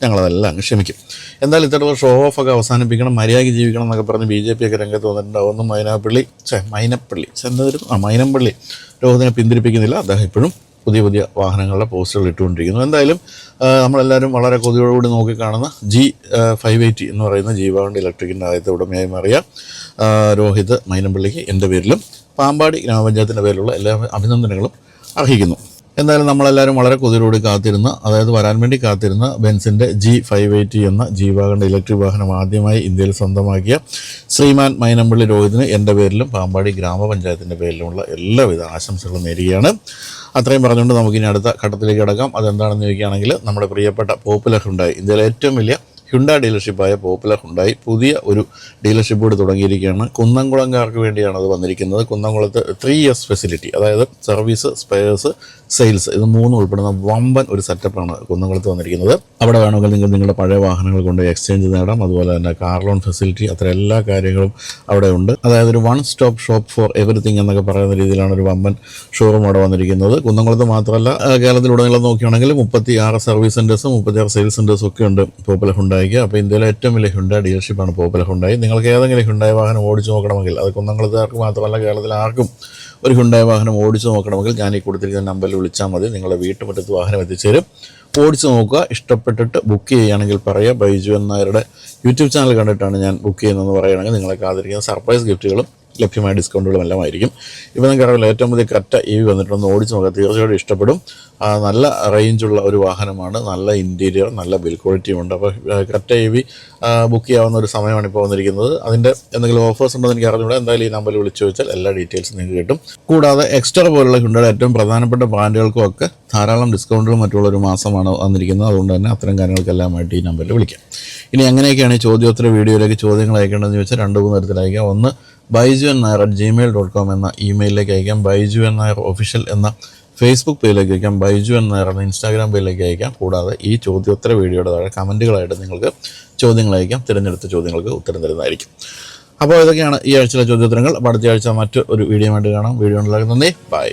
A: ഞങ്ങളതെല്ലാം അങ്ങ് ക്ഷമിക്കും. എന്തായാലും ഇത്തരത്തിലുള്ള ഷോ ഓഫൊക്കെ അവസാനിപ്പിക്കണം, മര്യാദയ്ക്ക് ജീവിക്കണം എന്നൊക്കെ പറഞ്ഞ് BJP ഒക്കെ രംഗത്ത് വന്നിട്ടുണ്ട്. അതൊന്നും മൈനപ്പള്ളി രോഹിതിനെ പിന്തിരിപ്പിക്കുന്നില്ല. അദ്ദേഹം ഇപ്പോഴും പുതിയ വാഹനങ്ങളുടെ പോസ്റ്ററുകൾ ഇട്ടുകൊണ്ടിരിക്കുന്നു. എന്തായാലും നമ്മളെല്ലാവരും വളരെ കൊതിയോടുകൂടി നോക്കിക്കാണുന്ന G580 എന്ന് പറയുന്ന ജീവാഗണ്ട് ഇലക്ട്രിക്കിൻ്റെ ആദ്യത്തെ ഉടമയായി മാറിയ രോഹിത് മൈനപ്പള്ളിക്ക് എൻ്റെ പേരിലും പാമ്പാടി ഗ്രാമപഞ്ചായത്തിൻ്റെ പേരിലുള്ള എല്ലാ അഭിനന്ദനങ്ങളും അർഹിക്കുന്നു. എന്തായാലും നമ്മളെല്ലാവരും വളരെ കൊതിയോടുകൂടി കാത്തിരുന്ന, അതായത് വരാൻ വേണ്ടി കാത്തിരുന്ന ബെൻസിൻ്റെ G580 എന്ന ജീവാഗണ്ട് ഇലക്ട്രിക് വാഹനം ആദ്യമായി ഇന്ത്യയിൽ സ്വന്തമാക്കിയ ശ്രീമാൻ മൈനപ്പള്ളി രോഹിതിന് എൻ്റെ പേരിലും പാമ്പാടി ഗ്രാമപഞ്ചായത്തിൻ്റെ പേരിലുമുള്ള എല്ലാവിധ ആശംസകളും നേരുകയാണ്. അത്രയും പറഞ്ഞുകൊണ്ട് നമുക്കിനി അടുത്ത ഘട്ടത്തിലേക്ക് കിടക്കാം. അതെന്താണെന്ന് ചോദിക്കുകയാണെങ്കിൽ, നമ്മുടെ പ്രിയപ്പെട്ട പോപ്പുലർ ഹുണ്ടായി, ഇന്ത്യയിലെ ഏറ്റവും വലിയ ഹ്യുണ്ടായി ഡീലർഷിപ്പായ പോപ്പുലർ ഹുണ്ടായി പുതിയ ഒരു ഡീലർഷിപ്പ് കൂടി തുടങ്ങിയിരിക്കുകയാണ്. കുന്നംകുളംകാർക്ക് വേണ്ടിയാണ് അത് വന്നിരിക്കുന്നത്. കുന്നംകുളത്ത് 3S ഫെസിലിറ്റി, അതായത് സർവീസ്, സ്പെയർസ്, സെയിൽസ്, ഇത് മൂന്നും ഉൾപ്പെടുന്ന വമ്പൻ ഒരു സെറ്റപ്പാണ് കുന്നംകുളത്ത് വന്നിരിക്കുന്നത്. അവിടെ വേണമെങ്കിൽ നിങ്ങൾ നിങ്ങളുടെ പഴയ വാഹനങ്ങൾ കൊണ്ട് എക്സ്ചേഞ്ച് നേടാം. അതുപോലെ തന്നെ കാർ ലോൺ ഫെസിലിറ്റി, അത്ര എല്ലാ കാര്യങ്ങളും അവിടെ ഉണ്ട്. അതായത് ഒരു 1 സ്റ്റോപ്പ് ഷോപ്പ് ഫോർ എവറിത്തിങ് എന്നൊക്കെ പറയുന്ന രീതിയിലാണ് ഒരു വമ്പൻ ഷോറൂം അവിടെ വന്നിരിക്കുന്നത്. കുന്നംകുളത്ത് മാത്രമല്ല, കേരളത്തിലുടനീളം നോക്കുകയാണെങ്കിൽ 36 സർവീസ് സെൻറ്റേഴ്സും 36 സെയിൽസ് സെൻറ്റേഴ്സും ഒക്കെ ഉണ്ട് പോപ്പുലർ ഹുണ്ടായിക്ക്. അപ്പോൾ ഇന്ത്യയിലെ ഏറ്റവും വലിയ ഹ്യുണ്ടായി ഡീലർഷിപ്പാണ് പോപ്പുലർ ഹുണ്ടായി. നിങ്ങൾക്ക് ഏതെങ്കിലും ഹ്യുണ്ടായി വാഹനം ഓടിച്ചു നോക്കണമെങ്കിൽ, അത് കുന്നംകുളത്തുകാർക്ക് മാത്രമല്ല കേരളത്തിൽ ആർക്കും ഒരു ഹ്യുണ്ടായി വാഹനം ഓടിച്ചു നോക്കണമെങ്കിൽ ഞാൻ ഈ കൊടുത്തിരിക്കുന്ന നമ്പറിൽ വിളിച്ചാൽ മതി. നിങ്ങളുടെ വീട്ടുമുറ്റത്ത് വാഹനം എത്തിച്ചേരും. ഓടിച്ചു നോക്കുക, ഇഷ്ടപ്പെട്ടിട്ട് ബുക്ക് ചെയ്യുകയാണെങ്കിൽ പറയുക. ബൈജു നായരുടെ യൂട്യൂബ് ചാനൽ കണ്ടിട്ടാണ് ഞാൻ ബുക്ക് ചെയ്യുന്നതെന്ന് പറയുകയാണെങ്കിൽ നിങ്ങളെ കാത്തിരിക്കുന്ന സർപ്രൈസ് ഗിഫ്റ്റുകളും ലഭ്യമായ ഡിസ്കൗണ്ടുകളും എല്ലാം ആയിരിക്കും. ഇപ്പോൾ നിങ്ങൾക്ക് അറിയില്ല, ഏറ്റവും പുതിയ ക്രെറ്റ EV വന്നിട്ടൊന്ന് ഓടിച്ച് നോക്കുക, തീർച്ചയായിട്ടും ഇഷ്ടപ്പെടും. നല്ല റേഞ്ചുള്ള ഒരു വാഹനമാണ്, നല്ല ഇൻറ്റീരിയർ, നല്ല ബിൽഡ് ക്വാളിറ്റിയും ഉണ്ട്. അപ്പോൾ ക്രെറ്റ EV ബുക്ക് ചെയ്യാവുന്ന ഒരു സമയമാണ് ഇപ്പോൾ വന്നിരിക്കുന്നത്. അതിൻ്റെ എന്തെങ്കിലും ഓഫേഴ്സ് ഉണ്ടോ എന്ന് എനിക്ക് അറിഞ്ഞൂടെ. എന്തായാലും ഈ നമ്പറിൽ വിളിച്ചു ചോദിച്ചാൽ എല്ലാ ഡീറ്റെയിൽസും നിങ്ങൾക്ക് കിട്ടും. കൂടാതെ എക്സ്ട്രാ പോലുള്ള ഹ്യുണ്ടായുടെ ഏറ്റവും പ്രധാനപ്പെട്ട ബ്രാൻഡുകൾക്കും ഒക്കെ ധാരാളം ഡിസ്കൗണ്ടുകളും മറ്റുള്ള ഒരു മാസമാണ് വന്നിരിക്കുന്നത്. അതുകൊണ്ട് തന്നെ അത്തരം കാര്യങ്ങൾക്കെല്ലാമായിട്ട് ഈ നമ്പറിൽ വിളിക്കാം. ഇനി എങ്ങനെയൊക്കെയാണ് ഈ ചോദ്യോത്തര വീഡിയോയിലേക്ക് ചോദ്യങ്ങൾ അയക്കേണ്ടതെന്ന് ചോദിച്ചാൽ 2-3 തരത്തിൽ അയക്കാം. ഒന്ന്, baijuannair@gmail.com എന്ന ഇമെയിലിലേക്ക് അയക്കാം. baijuannair ഒഫീഷ്യൽ എന്ന ഫേസ്ബുക്ക് പേജിലേക്ക് അയക്കാം. baijuannair എന്ന ഇൻസ്റ്റാഗ്രാം പേജിലേക്ക് അയക്കാം. കൂടാതെ ഈ ചോദ്യോത്തര വീഡിയോയുടെ താഴെ കമൻറ്റുകളായിട്ട് നിങ്ങൾക്ക് ചോദ്യങ്ങൾ അയക്കാം. തിരഞ്ഞെടുത്ത ചോദ്യങ്ങൾക്ക് ഉത്തരം തരുന്നതായിരിക്കും. അപ്പോൾ ഇതൊക്കെയാണ് ഈ ആഴ്ചയിലെ ചോദ്യോത്തരങ്ങൾ. അപ്പോൾ അടുത്ത ആഴ്ച മറ്റൊരു വീഡിയോ ആയിട്ട് കാണാം. വീഡിയോ ഉണ്ടാകുന്നതേ ബൈ.